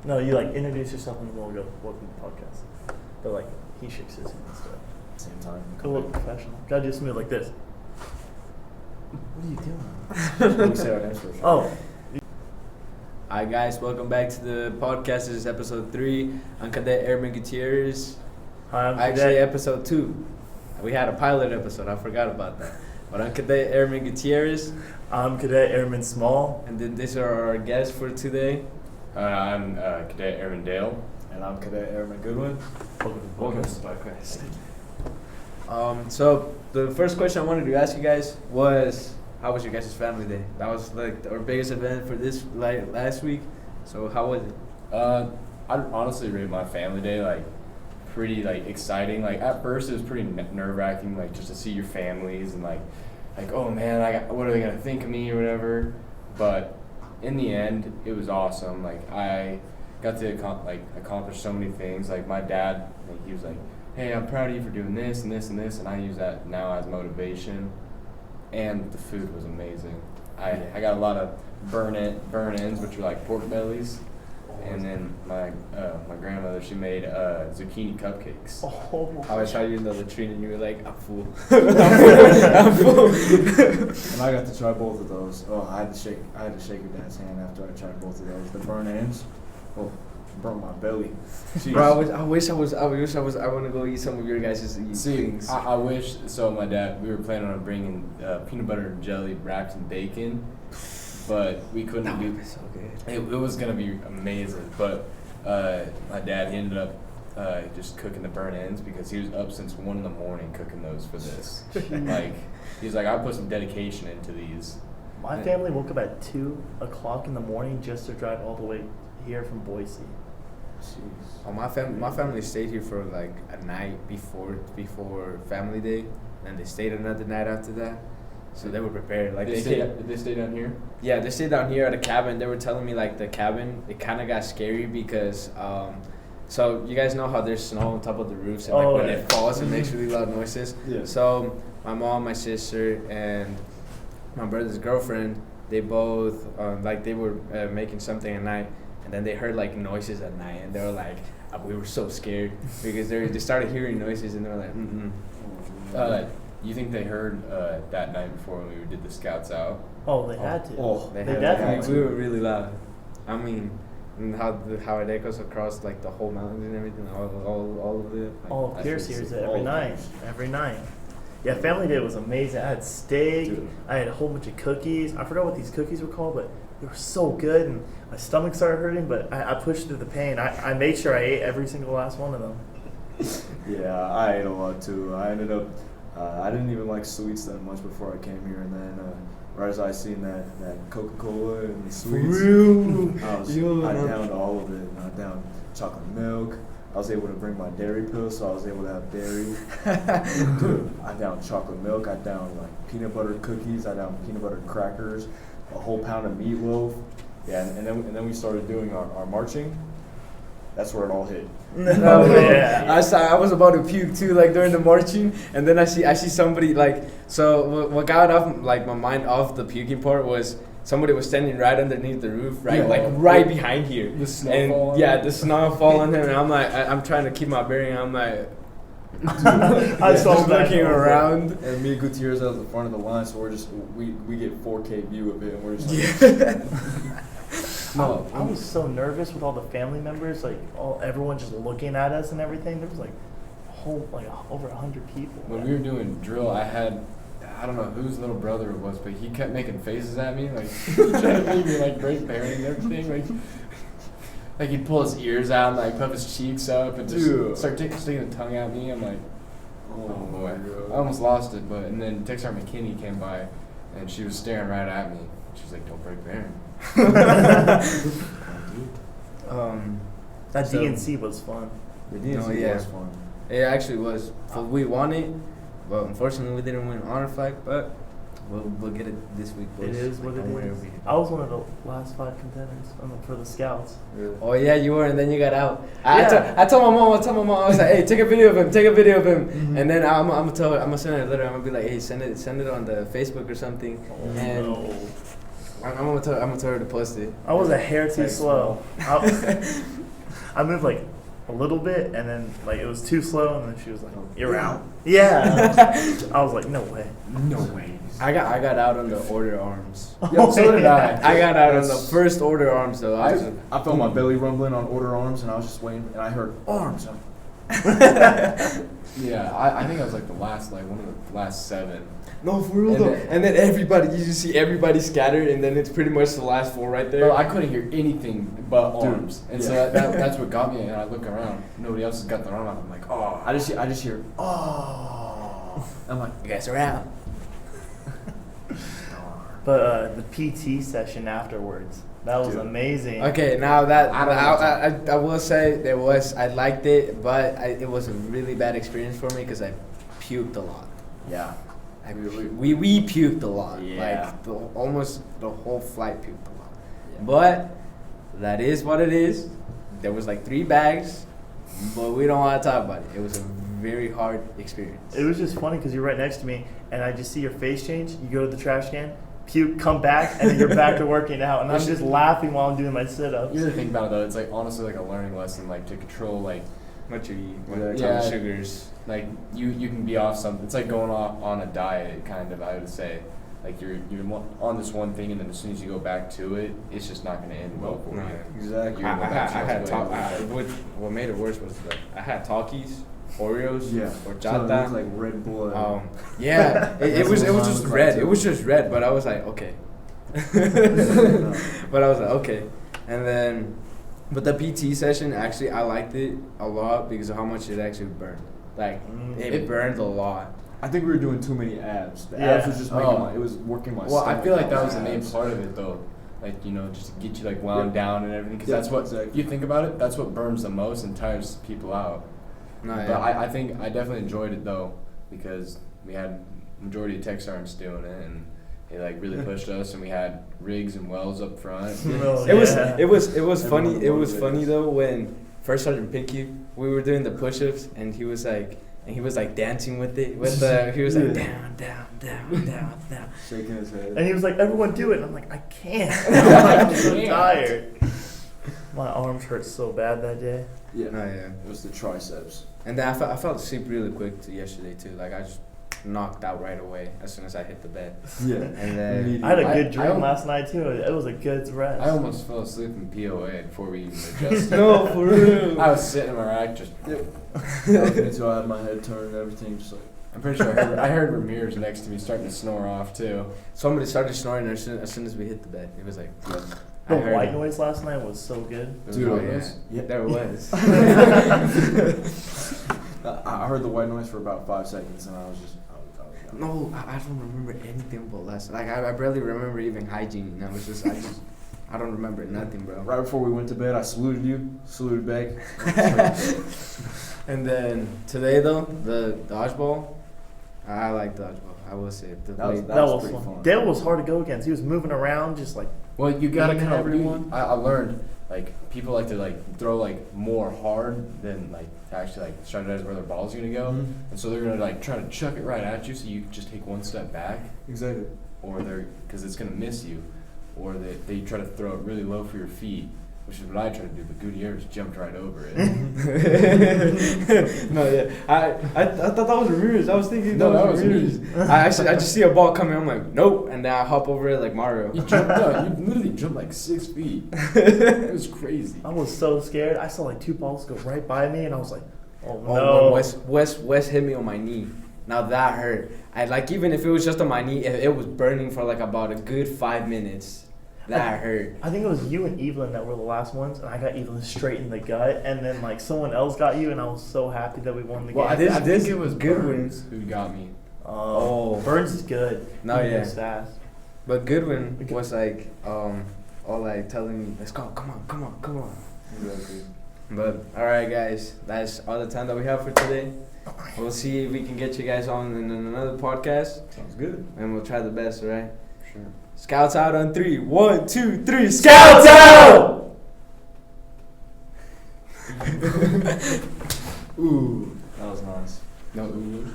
No, you like introduce yourself and we'll go welcome to the podcast. But like he shakes his hand and stuff. Same time. Cool, look professional. Gotta do smooth like this. What are you doing? We say our names first. Oh, Hi guys, welcome back to the podcast. This is episode 3. I'm Cadet Airman Gutirrez. hi, I'm Actually, Cadet. episode 2. We had a pilot episode. I forgot about that. But I'm Cadet Airman Gutirrez, I'm Cadet Airman Small. and then these are our guests for today. I'm Cadet Airman Dale. And I'm Cadet Airman Goodwin. Welcome to the podcast. So the first question I wanted to ask you guys was, how was your guys' family day? That was like our biggest event for this last week. So how was it? I'd honestly rate my family day like pretty like exciting. Like at first it was pretty nerve wracking, like just to see your families and like oh man, what are they gonna think of me or whatever. But in the end, it was awesome. Like I got to accomplish so many things. Like my dad, like, he was like, "Hey, I'm proud of you for doing this and this and this," and I use that now as motivation. And the food was amazing. I got a lot of burn-ins, which are like pork bellies. And then my grandmother, she made zucchini cupcakes. Oh, I was trying to know the treat and you were like, I'm full. I'm full. And I got to try both of those. Oh, I had to shake your dad's hand after I tried both of those. The burn ends. Oh, burnt my belly. Jeez. Bro, I wish I want to go eat some of your guys' things. I wish. So my dad, we were planning on bringing peanut butter and jelly wrapped in bacon, but we couldn't That do. would be so good. It was gonna be amazing, but my dad, he ended up just cooking the burnt ends because he was up since 1 a.m. cooking those for this. Like he's like, I put some dedication into these. my family woke up at 2 o'clock in the morning just to drive all the way here from Boise. Jeez. Oh, my family stayed here for like a night before family day, and they stayed another night after that. So they were prepared. Like Did they stay down here? Yeah, they stayed down here at a cabin. They were telling me like the cabin, it kind of got scary because, so you guys know how there's snow on top of the roofs and like when yeah. it falls, it makes really loud noises. Yeah. So my mom, my sister, and my brother's girlfriend, they both they were making something at night, and then they heard like noises at night, and they were like, we were so scared because they started hearing noises, and they were like, You think they heard that night before when we did the scouts out? Oh, they had to. Oh, They had definitely we were really loud. I mean, and how it echoes across like the whole mountains and everything, all of it. Like, Oh, I Pierce should hears say it all every night. Every night. Yeah, family day was amazing. I had steak. Dude. I had a whole bunch of cookies. I forgot what these cookies were called, but they were so good. And my stomach started hurting, but I pushed through the pain. I made sure I ate every single last one of them. Yeah, I ate a lot too. I ended up, I didn't even like sweets that much before I came here, and then right as I seen that Coca-Cola and the sweets, I downed all of it. I downed chocolate milk. I was able to bring my dairy pill, so I was able to have dairy. Dude, I downed chocolate milk. I downed like peanut butter cookies. I downed peanut butter crackers, a whole pound of meatloaf. Yeah, and then we started doing our marching. That's where it all hit. Oh, yeah. I was about to puke too, like during the marching, and then I see somebody like, so what got off like my mind off the puking part was somebody was standing right underneath the roof, right, right behind here. The snow and fall on yeah, him. the snow fall on him, and I'm like, I'm trying to keep my bearing. I'm like, I saw just that. looking around. And me and Gutirrez out at the front of the line, so we're just we get 4K view of it, and we're just like, I was so nervous with all the family members, like everyone just looking at us and everything. There was like over 100 people. When we were doing drill, I don't know whose little brother it was, but he kept making faces at me, like trying to make me like break bearing and everything. Like he'd pull his ears out and like puff his cheeks up and just start sticking a tongue at me. I'm like, oh boy, I almost lost it. But and then Texar McKinney came by, and she was staring right at me. She's like, "Don't break bearing." That So- DNC was fun. the DNC yeah. was fun. It actually was. We won it, but unfortunately we didn't win honor flag. But we'll get it this week, boys. It is what Don't worry, it is. we- I was one of the last 5 contenders for the scouts. Really. Oh yeah, you were, and then you got out. Yeah. I told my mom. I was like, hey, take a video of him. Mhm. And then I'm gonna send it later. I'm gonna be like, hey, send it on the Facebook or something. Oh, and no. I'm gonna tell her to post it. I was a hair too Thanks, slow. I moved like a little bit, and then like it was too slow, and then she was like, "You're out." Yeah. I was like, "No way." No way. I got out on the order arms. Yo, so did I. I got out on the first order arms though. I felt my belly rumbling on order arms, and I was just waiting, and I heard arms. Yeah, I think I was like the last, like one of the last 7. No, for real And though. then- And then everybody, you just see everybody scattered, and then it's pretty much the last 4 right there. Bro, I couldn't hear anything but Dude, arms, and so yeah. that's what got me. And I look around, nobody else has got their arm out. I'm like, oh. I just hear oh. I'm like, You guys are out. But the PT session afterwards, that was Dude. amazing. Okay, now that I don't know. I will say I liked it, but it was a really bad experience for me because I puked a lot. yeah. We puked a lot. Yeah. Like almost the whole flight puked a lot. Yeah. But that is what it is. There was like 3 bags, but we don't want to talk about it. It was a very hard experience. It was just funny because you're right next to me, and I just see your face change. You go to the trash can, puke, come back, and then you're back to working out. And I'm just laughing while I'm doing my sit-ups. You really think about it though, it's like honestly like a learning lesson, like to control like What you eat, Yeah. sugars. like you can be off something. It's like going off on a diet, kind of. I would say, like you're on this one thing, and then as soon as you go back to it, it's just not going to end well for No. you. Exactly. I had way. what made it worse was that I had Talkies, Oreos, Yeah. or So it looks Jata. like Red Bull. Yeah, it was That's just what red. I'm It was just red, but I was like, okay. But I was like, okay. And then, but the PT session, actually, I liked it a lot because of how much it actually burned. Like, it burned a lot. I think we were doing too many abs. The Yeah. abs was just making Oh. it was working my Well, I stomach feel like out that with was the main abs. part of it though. Like, you know, just to get you like wound Yeah. down and everything. Because Yeah, that's what, exactly. if you think about it, that's what burns the most and tires people out. No, But I think I definitely enjoyed it though, because we had majority of tech sergeants doing it, and they like really pushed us, and we had rigs and wells up front. Oh, It was yeah. it was Everyone funny. It was motivated funny us. though when First Sergeant Pinky, we were doing the push-ups, and he was like dancing with it. He was like Yeah. down. Shaking his head. And he was like, "Everyone do it." And I'm like, "I can't." I'm so can't. tired. My arms hurt so bad that day. Yeah. No, yeah. It was the triceps. And then I fell asleep really quick yesterday too. Like I just knocked out right away as soon as I hit the bed. Yeah. And then Immediately. I had a I- good I dream al- last night too. It was a good rest. I almost fell asleep in POA before we even adjusted. No, for real. I was sitting in my rack just. Until I had my head turned and everything, just like. I'm pretty sure I heard Ramirez next to me starting to snore off too. Somebody started snoring as soon as we hit the bed. It was like The I heard white it. noise last night was so good. Dude, Oh, it yeah. was- yeah. There it was. I heard the white noise for about 5 seconds, and I was just. No, I don't remember anything but last. Like I barely remember even hygiene. And I don't remember nothing, bro. Right before we went to bed, I saluted back. And then today though, the dodgeball, I like dodgeball. I will say the That was- way- That was pretty fun. fun. Dale was hard to go against. He was moving around just like. Well, you gotta Beaming kind of. everyone. I learned like people like to like throw like more hard than like to actually like strategize where their ball's gonna go, Mhm. and so they're gonna like try to chuck it right at you, so you just take one step back, Exactly. or because it's gonna miss you, or they try to throw it really low for your feet, which is what I tried to do, but Gutirrez jumped right over it. No, yeah, I thought that was Ramirez. I was thinking No, that that was was Ramirez. me. I just see a ball coming. I'm like, nope, and then I hop over it like Mario. You jumped, no, you literally jumped like 6 feet. It was crazy. I was so scared. I saw like 2 balls go right by me, and I was like, "Oh Oh, no!" when Wes hit me on my knee. Now that hurt. I like even if it was just on my knee, it was burning for like about a good 5 minutes. That hurt. I think it was you and Evelyn that were the last ones, and I got Evelyn straight in the gut, and then like someone else got you, and I was so happy that we won the Well, I, game. I This- think it was Goodwin. Burns who got me. Oh. Burns is good. No, He yeah. moves fast. But Goodwin was like, all like telling me, let's go, come on. Exactly. But alright guys, that's all the time that we have for today. We'll see if we can get you guys on in another podcast, Sounds good. and we'll try the best, alright? Sure. Scouts out on 3. 1, 2, 3. Scouts out! Ooh, that was nice. No, ooh.